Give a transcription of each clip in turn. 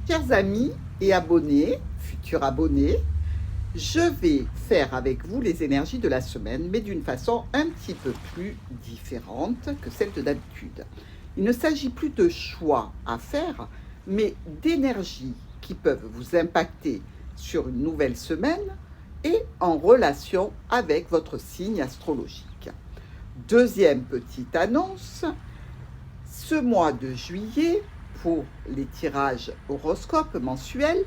Chers amis et abonnés, futurs abonnés, je vais faire avec vous les énergies de la semaine, mais d'une façon un petit peu plus différente que celle de d'habitude. Il ne s'agit plus de choix à faire, mais d'énergies qui peuvent vous impacter sur une nouvelle semaine et en relation avec votre signe astrologique. Deuxième petite annonce, ce mois de juillet, pour les tirages horoscopes mensuels,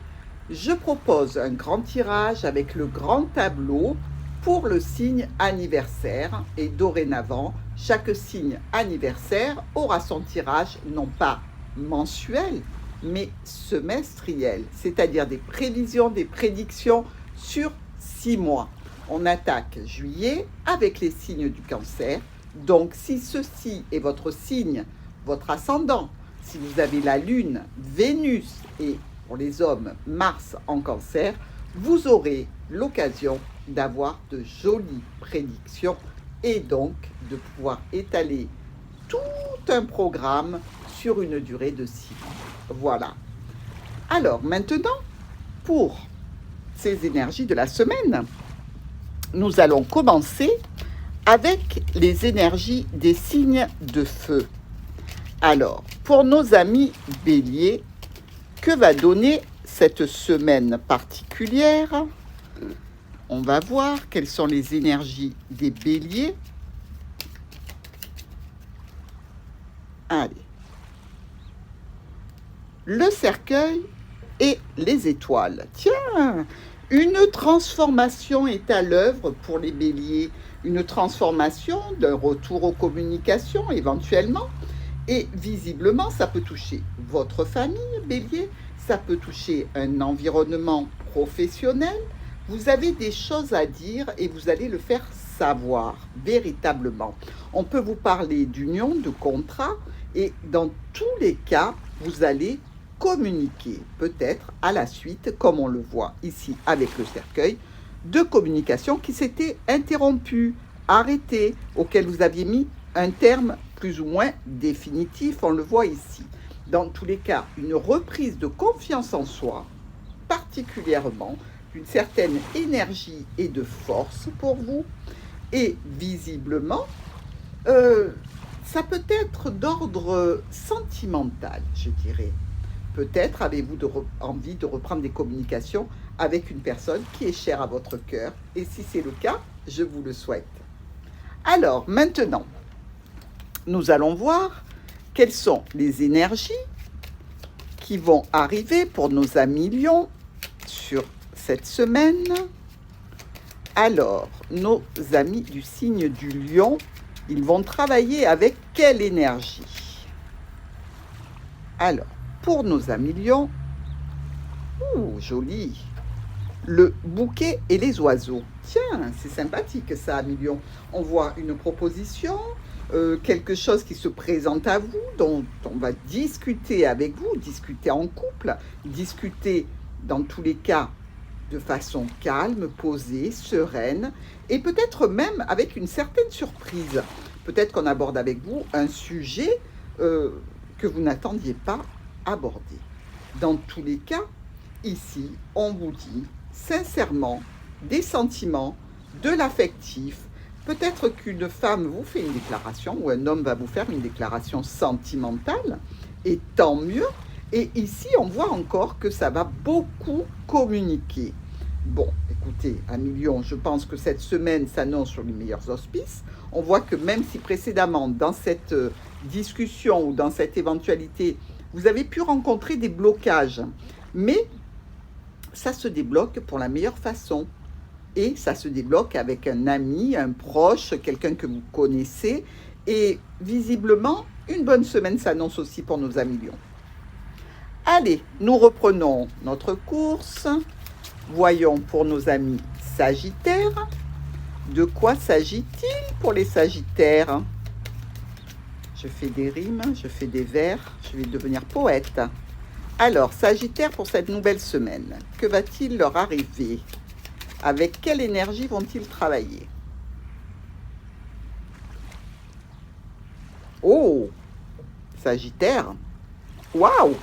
je propose un grand tirage avec le grand tableau pour le signe anniversaire. Et dorénavant, chaque signe anniversaire aura son tirage non pas mensuel, mais semestriel, c'est-à-dire des prévisions, des prédictions sur 6 mois. On attaque juillet avec les signes du cancer. Donc, si ceci est votre signe, votre ascendant, si vous avez la Lune, Vénus et pour les hommes, Mars en cancer, vous aurez l'occasion d'avoir de jolies prédictions et donc de pouvoir étaler tout un programme sur une durée de 6 mois. Voilà. Alors maintenant, pour ces énergies de la semaine, nous allons commencer avec les énergies des signes de feu. Alors, pour nos amis béliers, que va donner cette semaine particulière? On va voir quelles sont les énergies des béliers. Allez. Le cercueil et les étoiles. Tiens, une transformation est à l'œuvre pour les béliers. Une transformation d'un retour aux communications éventuellement. Et visiblement, ça peut toucher votre famille, bélier, ça peut toucher un environnement professionnel. Vous avez des choses à dire et vous allez le faire savoir, véritablement. On peut vous parler d'union, de contrat, et dans tous les cas, vous allez communiquer, peut-être à la suite, comme on le voit ici avec le cercueil, de communication qui s'était interrompue, arrêtée, auquel vous aviez mis un terme plus ou moins définitif, on le voit ici. Dans tous les cas, une reprise de confiance en soi, particulièrement, d'une certaine énergie et de force pour vous, et visiblement, ça peut être d'ordre sentimental, je dirais. Peut-être avez-vous envie de reprendre des communications avec une personne qui est chère à votre cœur, et si c'est le cas, je vous le souhaite. Alors, maintenant, nous allons voir quelles sont les énergies qui vont arriver pour nos amis lions sur cette semaine. Alors, nos amis du signe du lion, ils vont travailler avec quelle énergie? Alors, pour nos amis lions, joli, le bouquet et les oiseaux. Tiens, c'est sympathique ça, amis lions. On voit une proposition, quelque chose qui se présente à vous, dont on va discuter avec vous, discuter en couple, discuter dans tous les cas de façon calme, posée, sereine, et peut-être même avec une certaine surprise. Peut-être qu'on aborde avec vous un sujet que vous n'attendiez pas aborder. Dans tous les cas, ici, on vous dit sincèrement des sentiments, de l'affectif. Peut-être qu'une femme vous fait une déclaration ou un homme va vous faire une déclaration sentimentale, et tant mieux. Et ici, on voit encore que ça va beaucoup communiquer. Bon, écoutez, amis lions, je pense que cette semaine s'annonce sur les meilleurs auspices. On voit que même si précédemment, dans cette discussion ou dans cette éventualité, vous avez pu rencontrer des blocages, mais ça se débloque pour la meilleure façon. Et ça se débloque avec un ami, un proche, quelqu'un que vous connaissez. Et visiblement, une bonne semaine s'annonce aussi pour nos amis lions. Allez, nous reprenons notre course. Voyons pour nos amis sagittaires. De quoi s'agit-il pour les sagittaires? Je fais des rimes, je fais des vers, je vais devenir poète. Alors, sagittaire pour cette nouvelle semaine, que va-t-il leur arriver? Avec quelle énergie vont-ils travailler? Oh, Sagittaire. Waouh!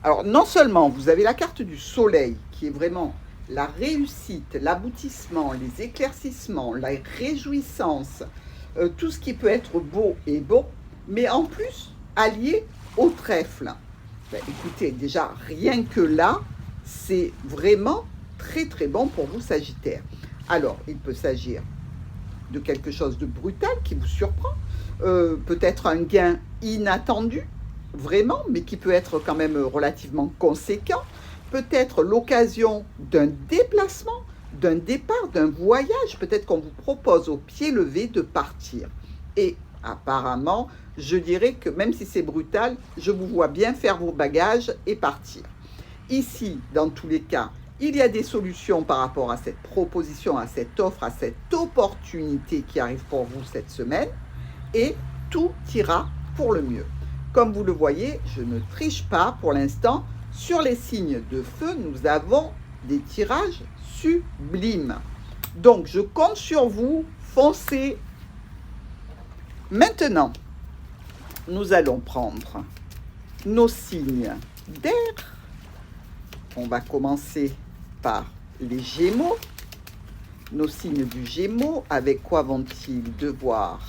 Alors, non seulement vous avez la carte du soleil, qui est vraiment la réussite, l'aboutissement, les éclaircissements, la réjouissance, tout ce qui peut être beau et bon, mais en plus, allié au trèfle. Ben, écoutez, déjà, rien que là, c'est vraiment très très bon pour vous, Sagittaire. Alors, il peut s'agir de quelque chose de brutal qui vous surprend, peut-être un gain inattendu, vraiment, mais qui peut être quand même relativement conséquent, peut-être l'occasion d'un déplacement, d'un départ, d'un voyage, peut-être qu'on vous propose au pied levé de partir. Et apparemment, je dirais que même si c'est brutal, je vous vois bien faire vos bagages et partir. Ici, dans tous les cas, il y a des solutions par rapport à cette proposition, à cette offre, à cette opportunité qui arrive pour vous cette semaine, et tout ira pour le mieux. Comme vous le voyez, je ne triche pas pour l'instant. Sur les signes de feu, nous avons des tirages sublimes. Donc, je compte sur vous, foncez. Maintenant, nous allons prendre nos signes d'air. On va commencer par les Gémeaux. Nos signes du Gémeaux, avec quoi vont-ils devoir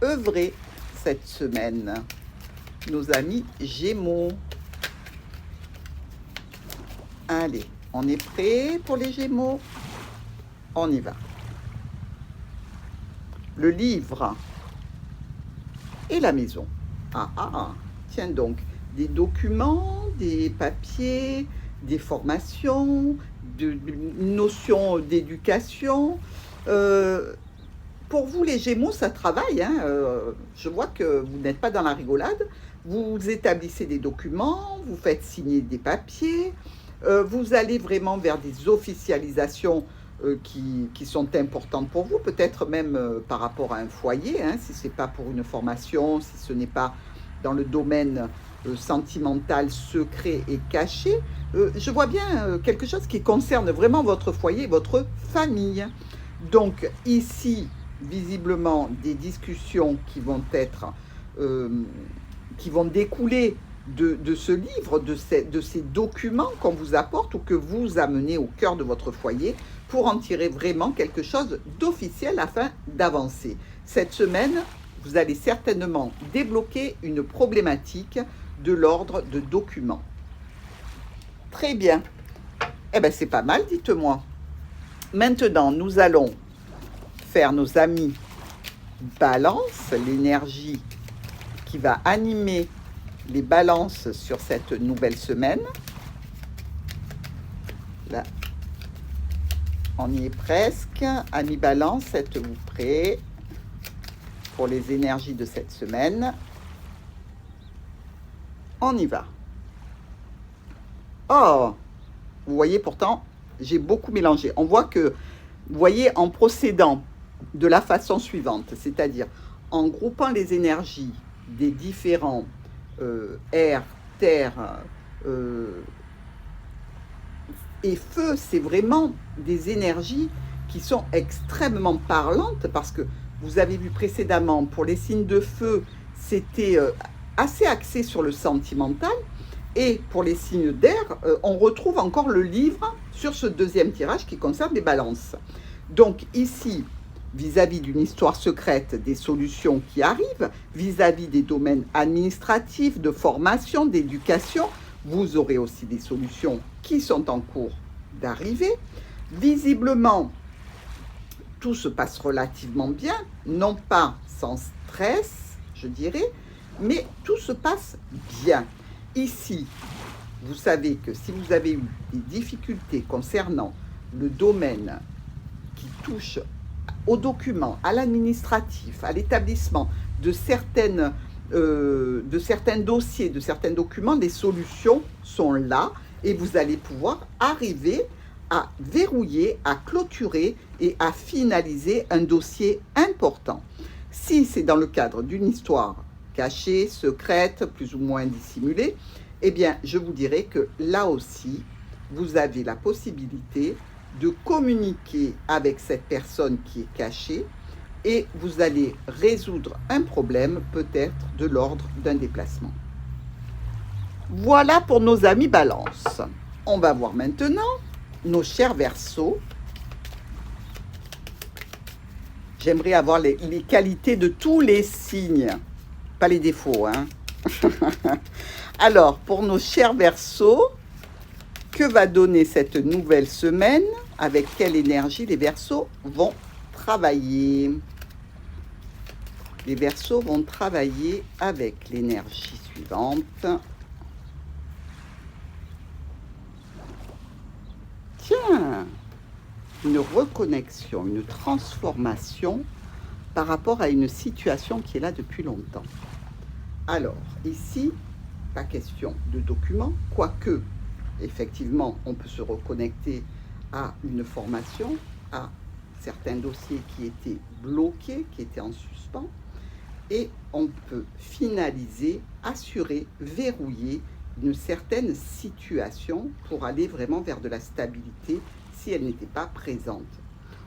œuvrer cette semaine? Nos amis Gémeaux. Allez, on est prêt pour les Gémeaux? On y va. Le livre et la maison. Tiens donc, des documents, des papiers, des formations, de notions d'éducation. Pour vous, les Gémeaux, ça travaille. Je vois que vous n'êtes pas dans la rigolade. Vous établissez des documents, vous faites signer des papiers, vous allez vraiment vers des officialisations qui sont importantes pour vous, peut-être même par rapport à un foyer, si ce n'est pas pour une formation, si ce n'est pas dans le domaine sentimental, secret et caché. Je vois bien quelque chose qui concerne vraiment votre foyer, votre famille. Donc ici, visiblement, des discussions qui vont être, qui vont découler de ce livre, de ces documents qu'on vous apporte ou que vous amenez au cœur de votre foyer pour en tirer vraiment quelque chose d'officiel afin d'avancer. Cette semaine, vous allez certainement débloquer une problématique de l'ordre de documents. Très bien. Eh bien, c'est pas mal, dites-moi. Maintenant, nous allons faire nos amis Balance, l'énergie qui va animer les balances sur cette nouvelle semaine. Là, on y est presque. Amis Balance, êtes-vous prêts pour les énergies de cette semaine? On y va. Oh, vous voyez pourtant, j'ai beaucoup mélangé. On voit que, vous voyez, en procédant de la façon suivante, c'est-à-dire en groupant les énergies des différents air, terre et feu, c'est vraiment des énergies qui sont extrêmement parlantes parce que vous avez vu précédemment pour les signes de feu, c'était assez axé sur le sentimental, et pour les signes d'air, on retrouve encore le livre sur ce deuxième tirage qui concerne les balances. Donc ici, vis-à-vis d'une histoire secrète, des solutions qui arrivent, vis-à-vis des domaines administratifs, de formation, d'éducation, vous aurez aussi des solutions qui sont en cours d'arriver. Visiblement, tout se passe relativement bien, non pas sans stress, je dirais, mais tout se passe bien. Ici, vous savez que si vous avez eu des difficultés concernant le domaine qui touche aux documents, à l'administratif, à l'établissement de certains dossiers, de certains documents, les solutions sont là et vous allez pouvoir arriver à verrouiller, à clôturer et à finaliser un dossier important. Si c'est dans le cadre d'une histoire cachée, secrète, plus ou moins dissimulée, eh bien, je vous dirais que là aussi, vous avez la possibilité de communiquer avec cette personne qui est cachée et vous allez résoudre un problème peut-être de l'ordre d'un déplacement. Voilà pour nos amis Balance. On va voir maintenant nos chers Verseaux. J'aimerais avoir les qualités de tous les signes, pas les défauts, hein. Alors, pour nos chers Verseaux, que va donner cette nouvelle semaine? Avec quelle énergie les Verseaux vont travailler? Les Verseaux vont travailler avec l'énergie suivante. Tiens, une reconnexion, une transformation par rapport à une situation qui est là depuis longtemps. Alors, ici, pas question de document, quoique, effectivement, on peut se reconnecter à une formation, à certains dossiers qui étaient bloqués, qui étaient en suspens, et on peut finaliser, assurer, verrouiller une certaine situation pour aller vraiment vers de la stabilité si elle n'était pas présente.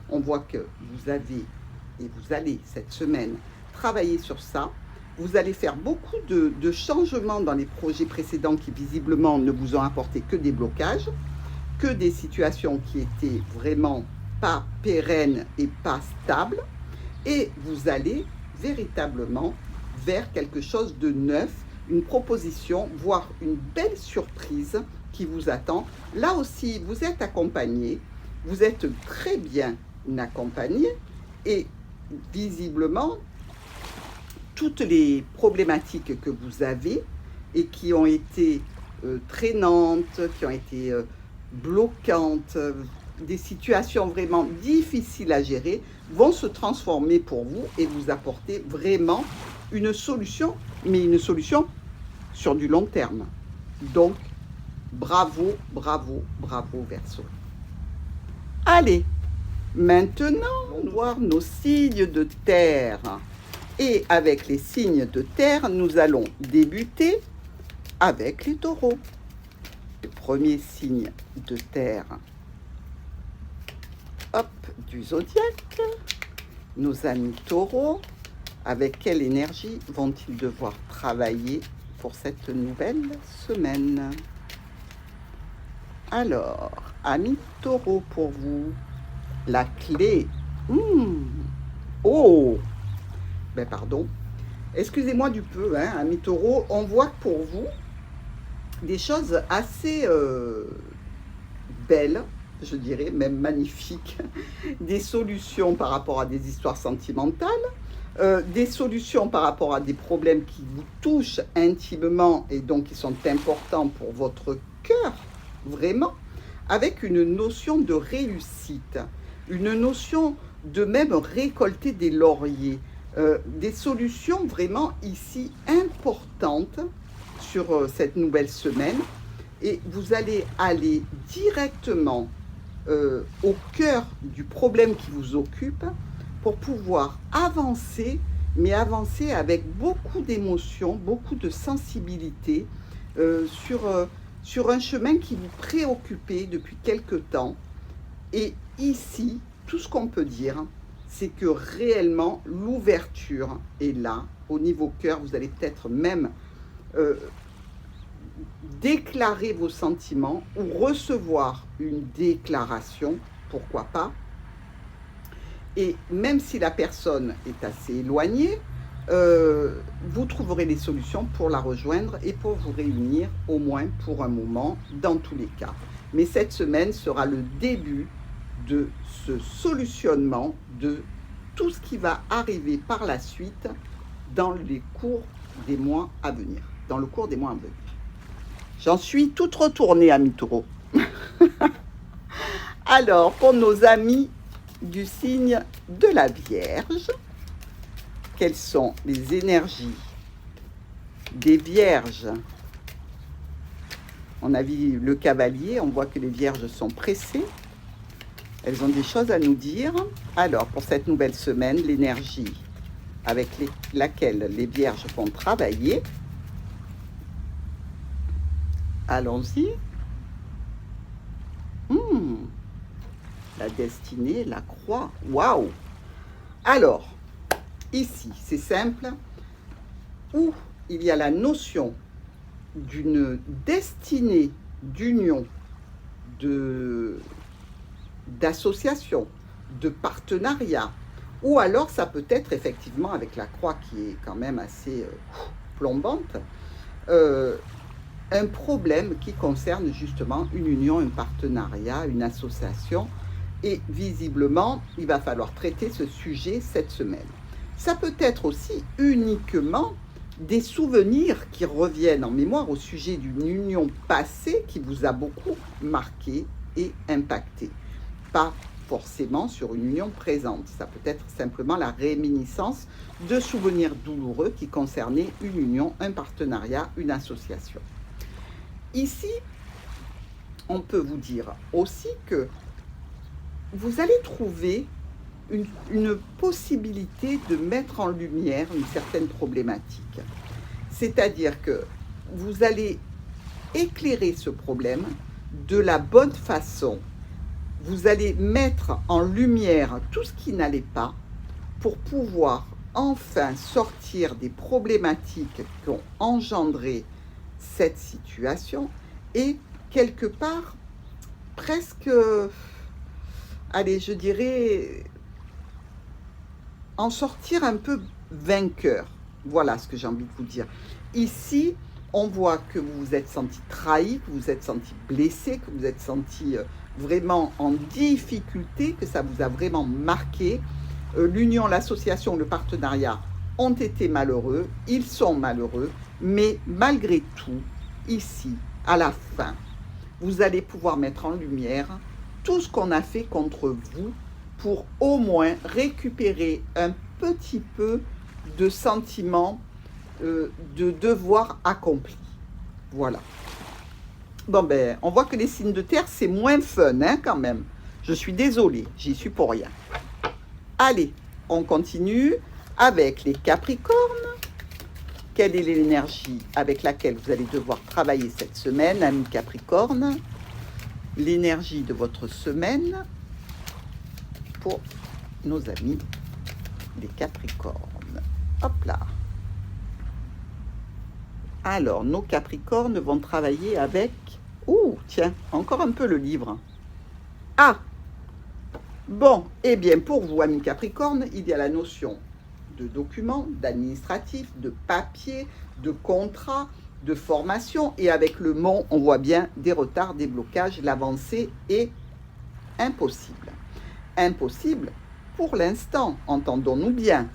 On voit que vous avez et vous allez cette semaine travailler sur ça. Vous allez faire beaucoup de changements dans les projets précédents qui visiblement ne vous ont apporté que des blocages, que des situations qui étaient vraiment pas pérennes et pas stables. Et vous allez véritablement vers quelque chose de neuf, une proposition, voire une belle surprise qui vous attend. Là aussi, vous êtes accompagné, vous êtes très bien accompagné et visiblement, toutes les problématiques que vous avez et qui ont été traînantes, qui ont été bloquantes, des situations vraiment difficiles à gérer, vont se transformer pour vous et vous apporter vraiment une solution, mais une solution sur du long terme. Donc, bravo, bravo, bravo Verseau. Allez, maintenant, on va voir nos signes de terre. Et avec les signes de terre, nous allons débuter avec les taureaux. Le premier signe de terre, hop, du zodiaque. Nos amis taureaux, avec quelle énergie vont-ils devoir travailler pour cette nouvelle semaine? Alors, amis taureaux, pour vous, la clé. Oh! Ben pardon, excusez-moi du peu, hein, amis taureaux, on voit pour vous des choses assez belles, je dirais, même magnifiques, des solutions par rapport à des histoires sentimentales, des solutions par rapport à des problèmes qui vous touchent intimement et donc qui sont importants pour votre cœur, vraiment, avec une notion de réussite, une notion de même récolter des lauriers. Des solutions vraiment ici importantes sur cette nouvelle semaine et vous allez aller directement au cœur du problème qui vous occupe pour pouvoir avancer, mais avancer avec beaucoup d'émotion, beaucoup de sensibilité sur un chemin qui vous préoccupait depuis quelque temps. Et ici, tout ce qu'on peut dire, c'est que réellement l'ouverture est là, au niveau cœur. Vous allez peut-être même déclarer vos sentiments ou recevoir une déclaration, pourquoi pas. Et même si la personne est assez éloignée, vous trouverez des solutions pour la rejoindre et pour vous réunir au moins pour un moment dans tous les cas. Mais cette semaine sera le début de ce solutionnement de tout ce qui va arriver par la suite dans les cours des mois à venir. Dans le cours des mois à venir. J'en suis toute retournée, amis taureaux. Alors, pour nos amis du signe de la Vierge, quelles sont les énergies des Vierges? On a vu le cavalier, on voit que les Vierges sont pressées. Elles ont des choses à nous dire. Alors, pour cette nouvelle semaine, l'énergie avec laquelle les Vierges vont travailler. Allons-y. La destinée, la croix. Waouh! Alors, ici, c'est simple. Où il y a la notion d'une destinée d'union, d'association, de partenariat, ou alors ça peut être effectivement, avec la croix qui est quand même assez plombante, un problème qui concerne justement une union, un partenariat, une association, et visiblement, il va falloir traiter ce sujet cette semaine. Ça peut être aussi uniquement des souvenirs qui reviennent en mémoire au sujet d'une union passée qui vous a beaucoup marqué et impacté. Pas forcément sur une union présente. Ça peut être simplement la réminiscence de souvenirs douloureux qui concernaient une union, un partenariat, une association. Ici, on peut vous dire aussi que vous allez trouver une possibilité de mettre en lumière une certaine problématique. C'est-à-dire que vous allez éclairer ce problème de la bonne façon. Vous allez mettre en lumière tout ce qui n'allait pas pour pouvoir enfin sortir des problématiques qui ont engendré cette situation et quelque part presque, allez, je dirais, en sortir un peu vainqueur. Voilà ce que j'ai envie de vous dire. Ici, on voit que vous vous êtes senti trahi, que vous vous êtes senti blessé, que vous vous êtes senti vraiment en difficulté, que ça vous a vraiment marqué. L'union, l'association, le partenariat ont été malheureux, ils sont malheureux, mais malgré tout, ici, à la fin, vous allez pouvoir mettre en lumière tout ce qu'on a fait contre vous pour au moins récupérer un petit peu de sentiment de devoir accompli. Voilà. Bon ben, on voit que les signes de terre, c'est moins fun, hein, quand même. Je suis désolée, j'y suis pour rien. Allez, on continue avec les Capricornes. Quelle est l'énergie avec laquelle vous allez devoir travailler cette semaine, amis Capricorne? L'énergie de votre semaine pour nos amis les Capricornes. Hop là. Alors, nos Capricornes vont travailler avec... Ouh, tiens, encore un peu le livre. Ah! Bon, eh bien, pour vous, amis Capricornes, il y a la notion de documents, d'administratif, de papier, de contrat, de formation. Et avec le mont, on voit bien des retards, des blocages. L'avancée est impossible. Impossible pour l'instant, entendons-nous bien.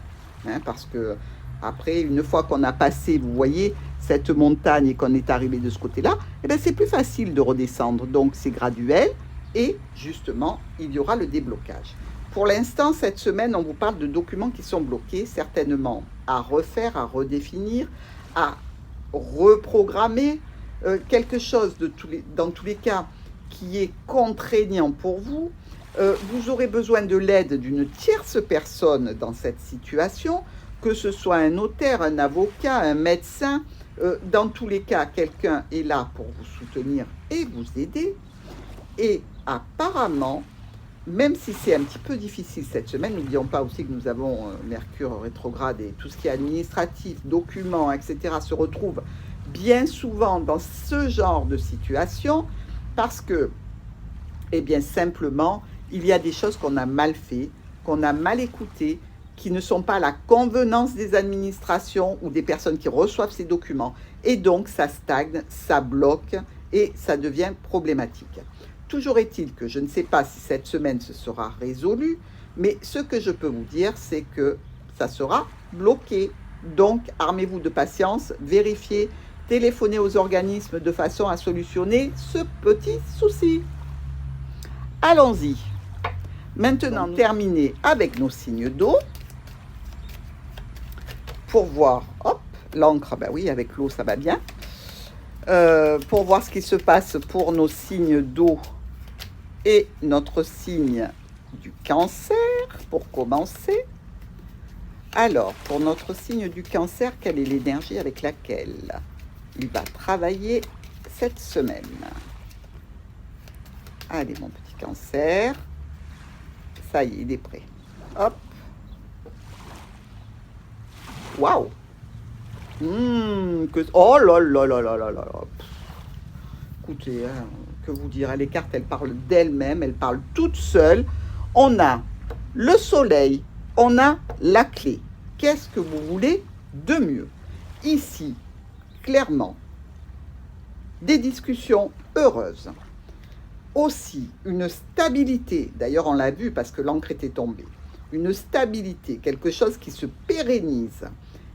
Hein, parce que après, une fois qu'on a passé, vous voyez, cette montagne et qu'on est arrivé de ce côté-là, eh bien, c'est plus facile de redescendre. Donc, c'est graduel et justement, il y aura le déblocage. Pour l'instant, cette semaine, on vous parle de documents qui sont bloqués, certainement à refaire, à redéfinir, à reprogrammer, quelque chose dans tous les cas qui est contraignant pour vous. Vous aurez besoin de l'aide d'une tierce personne dans cette situation, que ce soit un notaire, un avocat, un médecin. Dans tous les cas, quelqu'un est là pour vous soutenir et vous aider. Et apparemment, même si c'est un petit peu difficile cette semaine, n'oublions pas aussi que nous avons Mercure rétrograde et tout ce qui est administratif, documents, etc. se retrouve bien souvent dans ce genre de situation parce que, eh bien, simplement, il y a des choses qu'on a mal fait, qu'on a mal écoutées, qui ne sont pas à la convenance des administrations ou des personnes qui reçoivent ces documents. Et donc, ça stagne, ça bloque et ça devient problématique. Toujours est-il que je ne sais pas si cette semaine ce sera résolu, mais ce que je peux vous dire, c'est que ça sera bloqué. Donc, armez-vous de patience, vérifiez, téléphonez aux organismes de façon à solutionner ce petit souci. Allons-y. Maintenant, terminer avec nos signes d'eau. Pour voir, hop, l'encre, ben oui, avec l'eau, ça va bien. Pour voir ce qui se passe pour nos signes d'eau et notre signe du Cancer, pour commencer. Alors, pour notre signe du Cancer, quelle est l'énergie avec laquelle il va travailler cette semaine? Allez, mon petit Cancer. Ça y est, il est prêt. Hop. Waouh! Oh là là là là là là là. Écoutez, hein, que vous dire, les cartes, elles parlent d'elles-mêmes, elles parlent toutes seules. On a le soleil, on a la clé. Qu'est-ce que vous voulez de mieux? Ici, clairement, des discussions heureuses. Aussi, une stabilité, d'ailleurs on l'a vu parce que l'encre était tombée, une stabilité, quelque chose qui se pérennise,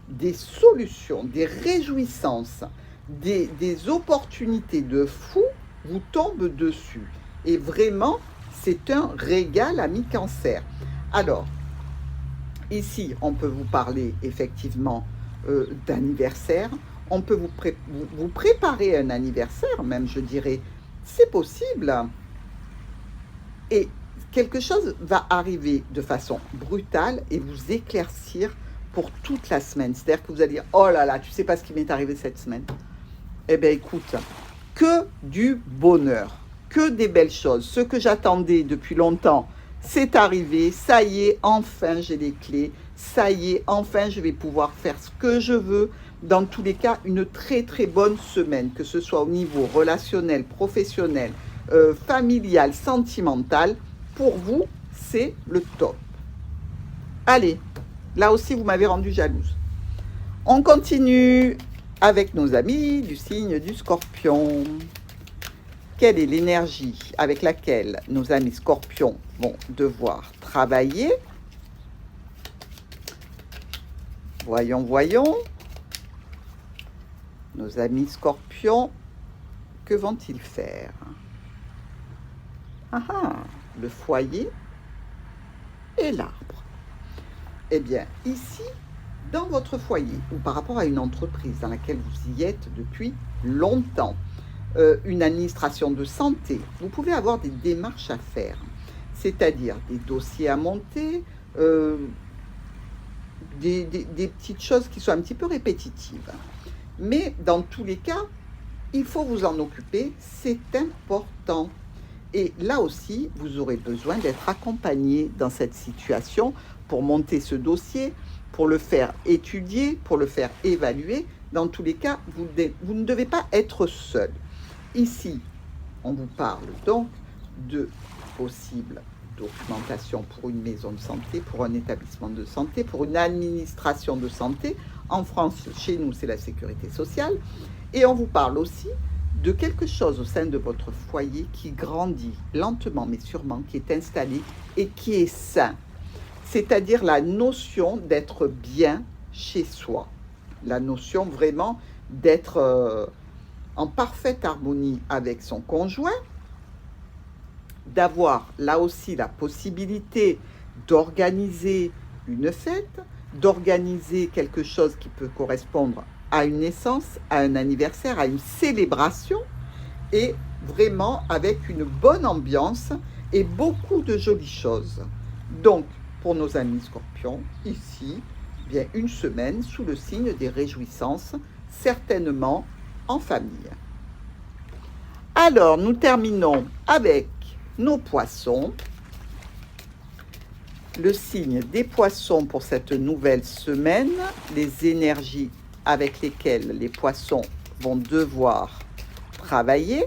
des solutions, des réjouissances, des opportunités de fou vous tombent dessus. Et vraiment, c'est un régal, ami Cancer. Alors, ici, on peut vous parler effectivement d'anniversaire. On peut vous préparer un anniversaire, même, je dirais. C'est possible. Et quelque chose va arriver de façon brutale et vous éclaircir pour toute la semaine. C'est-à-dire que vous allez dire, oh là là, tu sais pas ce qui m'est arrivé cette semaine. Eh bien, écoute, que du bonheur, que des belles choses. Ce que j'attendais depuis longtemps, c'est arrivé. Ça y est, enfin, j'ai les clés. Ça y est, enfin, je vais pouvoir faire ce que je veux. Dans tous les cas, une très, très bonne semaine, que ce soit au niveau relationnel, professionnel, familial, sentimental. Pour vous, c'est le top. Allez, là aussi, vous m'avez rendu jalouse. On continue avec nos amis du signe du Scorpion. Quelle est l'énergie avec laquelle nos amis Scorpions vont devoir travailler? Voyons, voyons. Nos amis Scorpions, que vont-ils faire? Ah ah, le foyer et l'arbre. Eh bien, ici, dans votre foyer ou par rapport à une entreprise dans laquelle vous y êtes depuis longtemps, une administration de santé, vous pouvez avoir des démarches à faire, c'est-à-dire des dossiers à monter, des petites choses qui sont un petit peu répétitives. Mais dans tous les cas, il faut vous en occuper, c'est important. Et là aussi, vous aurez besoin d'être accompagné dans cette situation pour monter ce dossier, pour le faire étudier, pour le faire évaluer. Dans tous les cas, vous ne devez pas être seul. Ici, on vous parle donc de possible documentation pour une maison de santé, pour un établissement de santé, pour une administration de santé. En France, chez nous, c'est la sécurité sociale. Et on vous parle aussi de quelque chose au sein de votre foyer qui grandit lentement mais sûrement, qui est installé et qui est sain. C'est-à-dire la notion d'être bien chez soi. La notion vraiment d'être en parfaite harmonie avec son conjoint, d'avoir là aussi la possibilité d'organiser une fête, d'organiser quelque chose qui peut correspondre à une naissance, à un anniversaire, à une célébration, et vraiment avec une bonne ambiance et beaucoup de jolies choses. Donc, pour nos amis Scorpions, ici, bien une semaine sous le signe des réjouissances, certainement en famille. Alors, nous terminons avec nos poissons. Le signe des poissons pour cette nouvelle semaine, les énergies avec lesquelles les poissons vont devoir travailler.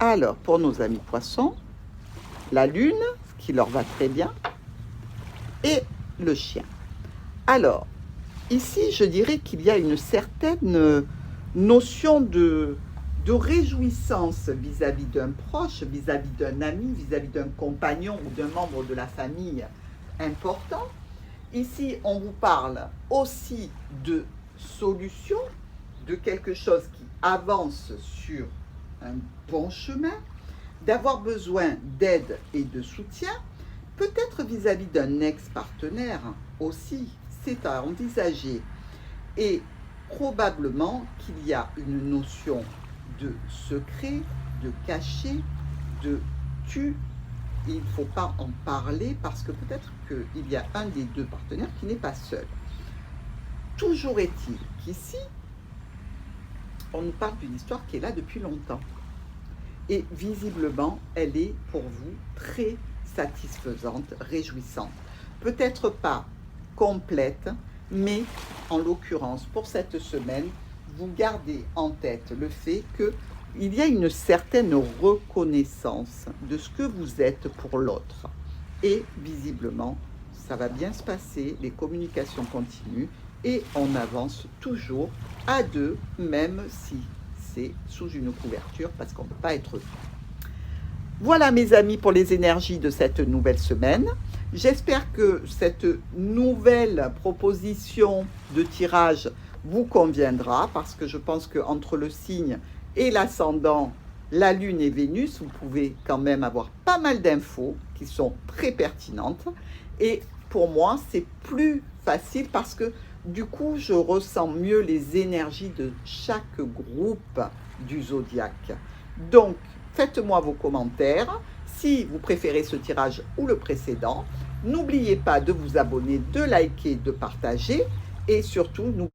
Alors, pour nos amis poissons, la lune, ce qui leur va très bien, et le chien. Alors, ici, je dirais qu'il y a une certaine notion de réjouissance vis-à-vis d'un proche, vis-à-vis d'un ami, vis-à-vis d'un compagnon ou d'un membre de la famille important. Ici, on vous parle aussi de solutions, de quelque chose qui avance sur un bon chemin, d'avoir besoin d'aide et de soutien, peut-être vis-à-vis d'un ex-partenaire aussi, c'est à envisager. Et probablement qu'il y a une notion de secret, de caché, de tu. Il ne faut pas en parler parce que peut-être qu'il y a un des deux partenaires qui n'est pas seul. Toujours est-il qu'ici, on nous parle d'une histoire qui est là depuis longtemps. Et visiblement, elle est pour vous très satisfaisante, réjouissante. peut-être pas complète, mais en l'occurrence, pour cette semaine, vous gardez en tête le fait qu'il y a une certaine reconnaissance de ce que vous êtes pour l'autre. Et visiblement, ça va bien se passer, les communications continuent et on avance toujours à deux, même si c'est sous une couverture parce qu'on ne peut pas être vu. Voilà mes amis pour les énergies de cette nouvelle semaine. J'espère que cette nouvelle proposition de tirage vous conviendra parce que je pense qu'entre le signe et l'ascendant, la Lune et Vénus, vous pouvez quand même avoir pas mal d'infos qui sont très pertinentes. Et pour moi, c'est plus facile parce que du coup, je ressens mieux les énergies de chaque groupe du zodiaque. Donc, faites-moi vos commentaires. Si vous préférez ce tirage ou le précédent, n'oubliez pas de vous abonner, de liker, de partager et surtout, n'oubliez